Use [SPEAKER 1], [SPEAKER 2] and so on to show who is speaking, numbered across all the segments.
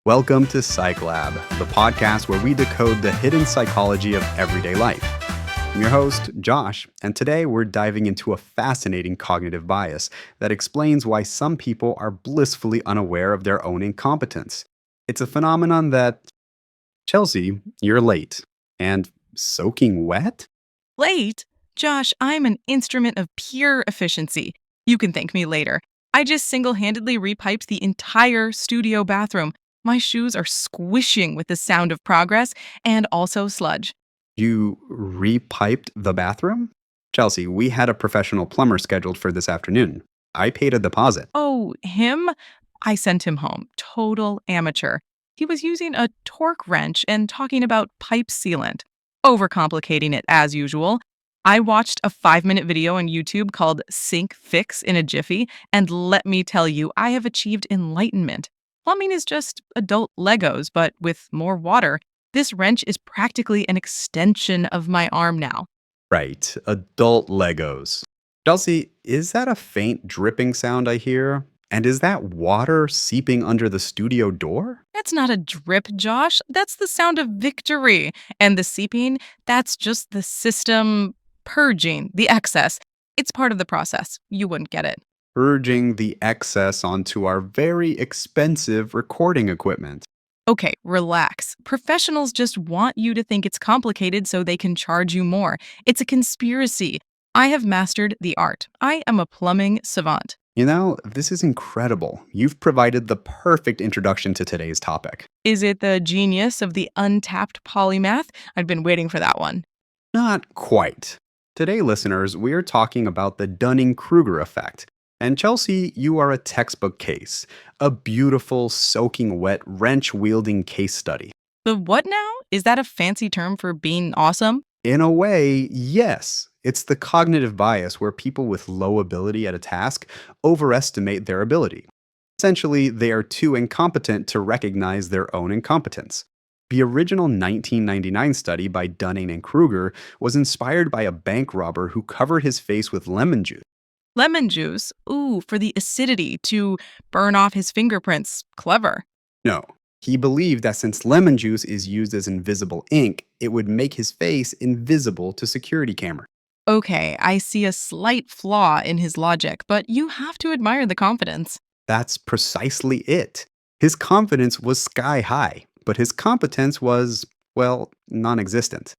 [SPEAKER 1] Welcome to Psycholab, the podcast where we decode the hidden psychology of everyday life. I'm your host, Josh, and today we're diving into a fascinating cognitive bias that explains why some people are blissfully unaware of their own incompetence. It's a phenomenon that, Chelsea, you're late. And soaking wet?
[SPEAKER 2] Late? Josh, I'm an instrument of pure efficiency. You can thank me later. I just single handedly repiped the entire studio bathroom. My shoes are squishing with the sound of progress and also sludge.
[SPEAKER 1] You repiped the bathroom? Chelsea, we had a professional plumber scheduled for this afternoon. I paid a deposit.
[SPEAKER 2] Oh, him? I sent him home. Total amateur. He was using a torque wrench and talking about pipe sealant. Overcomplicating it as usual. I watched a 5-minute video on YouTube called Sink Fix in a Jiffy, and let me tell you, I have achieved enlightenment. Plumbing is just adult Legos, but with more water. This wrench is practically an extension of my arm now.
[SPEAKER 1] Right, adult Legos. Chelsea, is that a faint dripping sound I hear? And is that water seeping under the studio door?
[SPEAKER 2] That's not a drip, Josh. That's the sound of victory. And the seeping, that's just the system purging the excess. It's part of the process. You wouldn't get it.
[SPEAKER 1] Purging the excess onto our very expensive recording equipment.
[SPEAKER 2] Okay, relax. Professionals just want you to think it's complicated so they can charge you more. It's a conspiracy. I have mastered the art. I am a plumbing savant.
[SPEAKER 1] You know, this is incredible. You've provided the perfect introduction to today's topic.
[SPEAKER 2] Is it the genius of the untapped polymath? I've been waiting for that one.
[SPEAKER 1] Not quite. Today, listeners, we are talking about the Dunning-Kruger Effect. And Chelsea, you are a textbook case, a beautiful, soaking wet, wrench-wielding case study.
[SPEAKER 2] The what now? Is that a fancy term for being awesome?
[SPEAKER 1] In a way, yes. It's the cognitive bias where people with low ability at a task overestimate their ability. Essentially, they are too incompetent to recognize their own incompetence. The original 1999 study by Dunning and Kruger was inspired by a bank robber who covered his face with lemon juice.
[SPEAKER 2] Lemon juice? Ooh, for the acidity to burn off his fingerprints. Clever.
[SPEAKER 1] No, he believed that since lemon juice is used as invisible ink, it would make his face invisible to security cameras.
[SPEAKER 2] Okay, I see a slight flaw in his logic, but you have to admire the confidence.
[SPEAKER 1] That's precisely it. His confidence was sky high, but his competence was, well, non existent.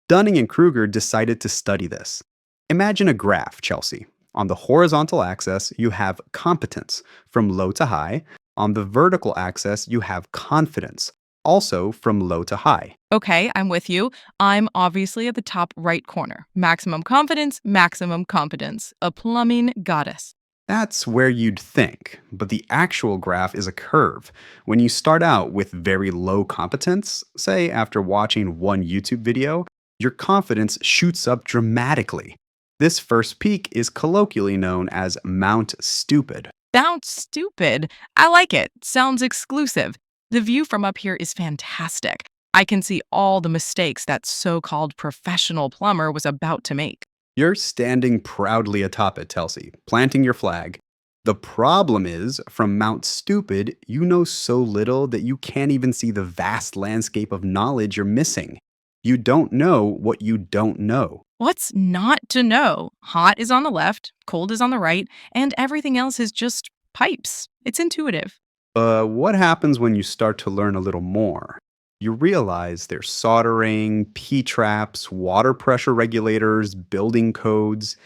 [SPEAKER 1] Dunning and Kruger decided to study this. Imagine a graph, Chelsea. On the horizontal axis, you have competence, from low to high. On the vertical axis, you have confidence, also from low to high.
[SPEAKER 2] Okay, I'm with you. I'm obviously at the top right corner. Maximum confidence, maximum competence. A plumbing goddess.
[SPEAKER 1] That's where you'd think, but the actual graph is a curve. When you start out with very low competence, say after watching one YouTube video, your confidence shoots up dramatically. This first peak is colloquially known as Mount Stupid.
[SPEAKER 2] Sounds stupid. I like it. Sounds exclusive. The view from up here is fantastic. I can see all the mistakes that so-called professional plumber was about to make.
[SPEAKER 1] You're standing proudly atop it, Chelsea, planting your flag. The problem is, from Mount Stupid, you know so little that you can't even see the vast landscape of knowledge you're missing. You don't know what you don't know.
[SPEAKER 2] What's not to know? Hot is on the left, cold is on the right, and everything else is just pipes. It's intuitive.
[SPEAKER 1] What happens when you start to learn a little more? You realize there's soldering, P-traps, water pressure regulators, building codes.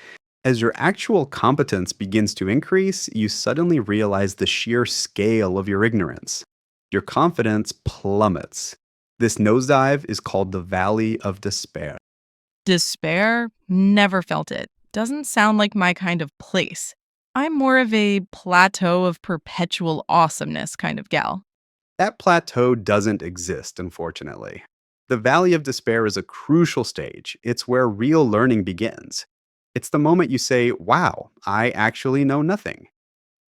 [SPEAKER 1] As your actual competence begins to increase, you suddenly realize the sheer scale of your ignorance. Your confidence plummets. This nosedive is called the Valley of Despair.
[SPEAKER 2] Despair? Never felt it. Doesn't sound like my kind of place. I'm more of a plateau of perpetual awesomeness kind of gal.
[SPEAKER 1] That plateau doesn't exist, unfortunately. The Valley of Despair is a crucial stage. It's where real learning begins. It's the moment you say, wow, I actually know nothing.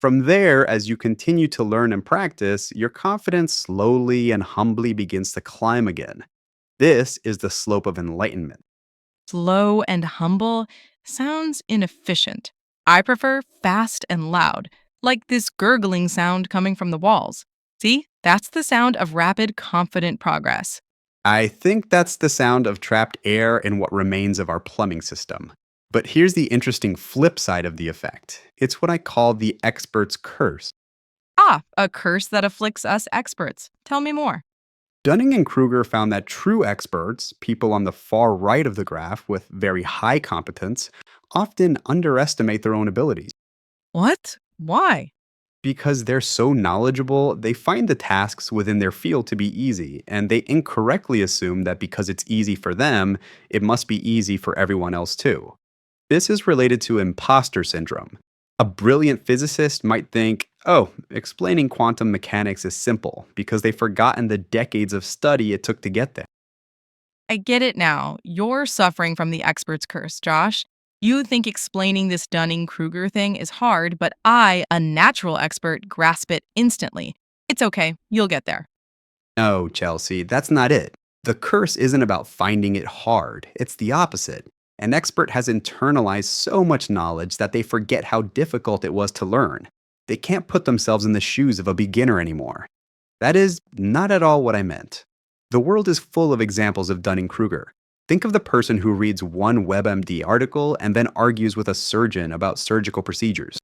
[SPEAKER 1] From there, as you continue to learn and practice, your confidence slowly and humbly begins to climb again. This is the slope of enlightenment.
[SPEAKER 2] Slow and humble sounds inefficient. I prefer fast and loud, like this gurgling sound coming from the walls. See? That's the sound of rapid, confident progress.
[SPEAKER 1] I think that's the sound of trapped air in what remains of our plumbing system. But here's the interesting flip side of the effect. It's what I call the expert's curse.
[SPEAKER 2] Ah, a curse that afflicts us experts. Tell me more.
[SPEAKER 1] Dunning and Kruger found that true experts, people on the far right of the graph with very high competence, often underestimate their own abilities.
[SPEAKER 2] What? Why?
[SPEAKER 1] Because they're so knowledgeable, they find the tasks within their field to be easy, and they incorrectly assume that because it's easy for them, it must be easy for everyone else too. This is related to imposter syndrome. A brilliant physicist might think, oh, explaining quantum mechanics is simple because they've forgotten the decades of study it took to get there.
[SPEAKER 2] I get it now. You're suffering from the expert's curse, Josh. You think explaining this Dunning-Kruger thing is hard, but I, a natural expert, grasp it instantly. It's okay. You'll get there.
[SPEAKER 1] No, Chelsea, that's not it. The curse isn't about finding it hard, it's the opposite. An expert has internalized so much knowledge that they forget how difficult it was to learn. They can't put themselves in the shoes of a beginner anymore. That is not at all what I meant. The world is full of examples of Dunning Kruger. Think of the person who reads one WebMD article and then argues with a surgeon about surgical procedures.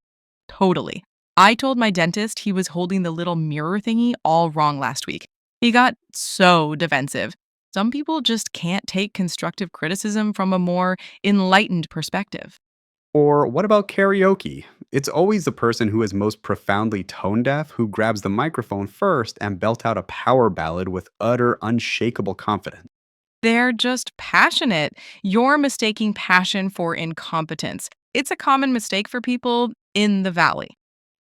[SPEAKER 2] Totally. I told my dentist he was holding the little mirror thingy all wrong last week. He got so defensive. Some people just can't take constructive criticism from a more enlightened perspective.
[SPEAKER 1] Or what about karaoke? It's always the person who is most profoundly tone deaf who grabs the microphone first and belt out a power ballad with utter, unshakable confidence.
[SPEAKER 2] They're just passionate. You're mistaking passion for incompetence. It's a common mistake for people in the valley.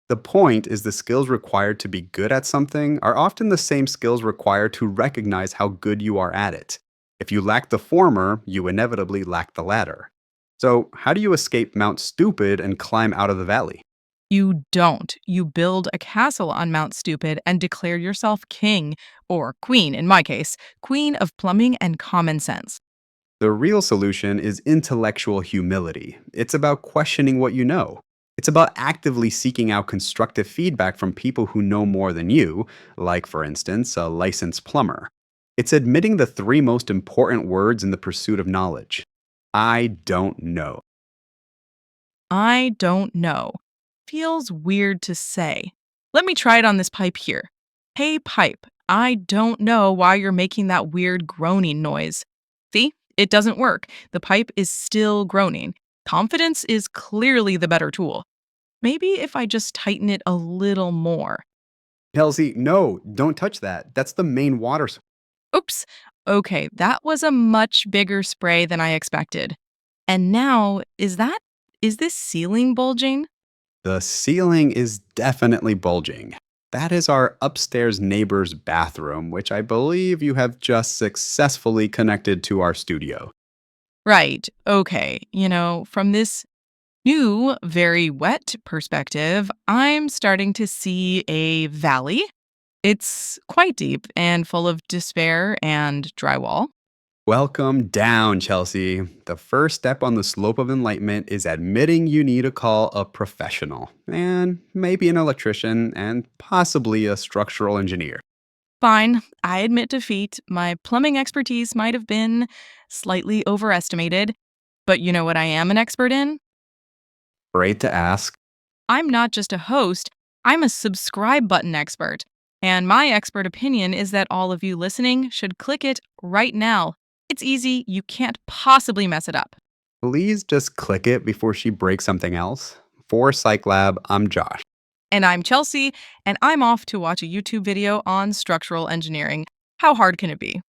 [SPEAKER 1] The point is the skills required to be good at something are often the same skills required to recognize how good you are at it. If you lack the former, you inevitably lack the latter. So, how do you escape Mount Stupid and climb out of the valley?
[SPEAKER 2] You don't. You build a castle on Mount Stupid and declare yourself king, or queen in my case, queen of plumbing and common sense.
[SPEAKER 1] The real solution is intellectual humility. It's about questioning what you know. It's about actively seeking out constructive feedback from people who know more than you, like, for instance, a licensed plumber. It's admitting the three most important words in the pursuit of knowledge: I don't know.
[SPEAKER 2] I don't know. Feels weird to say. Let me try it on this pipe here. Hey, pipe, I don't know why you're making that weird groaning noise. See, it doesn't work. The pipe is still groaning. Confidence is clearly the better tool. Maybe if I just tighten it a little more.
[SPEAKER 1] Kelsey, no, don't touch that. That's the main water source.
[SPEAKER 2] Oops. Okay, that was a much bigger spray than I expected. And now, is this ceiling bulging?
[SPEAKER 1] The ceiling is definitely bulging. That is our upstairs neighbor's bathroom, which I believe you have just successfully connected to our studio.
[SPEAKER 2] Right. Okay. From this new, very wet perspective, I'm starting to see a valley. It's quite deep and full of despair and drywall.
[SPEAKER 1] Welcome down, Chelsea. The first step on the slope of enlightenment is admitting you need to call a professional, and maybe an electrician, and possibly a structural engineer.
[SPEAKER 2] Fine, I admit defeat. My plumbing expertise might have been slightly overestimated, but you know what I am an expert in?
[SPEAKER 1] Great to ask.
[SPEAKER 2] I'm not just a host, I'm a subscribe button expert. And my expert opinion is that all of you listening should click it right now. It's easy, you can't possibly mess it up.
[SPEAKER 1] Please just click it before she breaks something else. For Psychlab, I'm Josh.
[SPEAKER 2] And I'm Chelsea, and I'm off to watch a YouTube video on structural engineering. How hard can it be?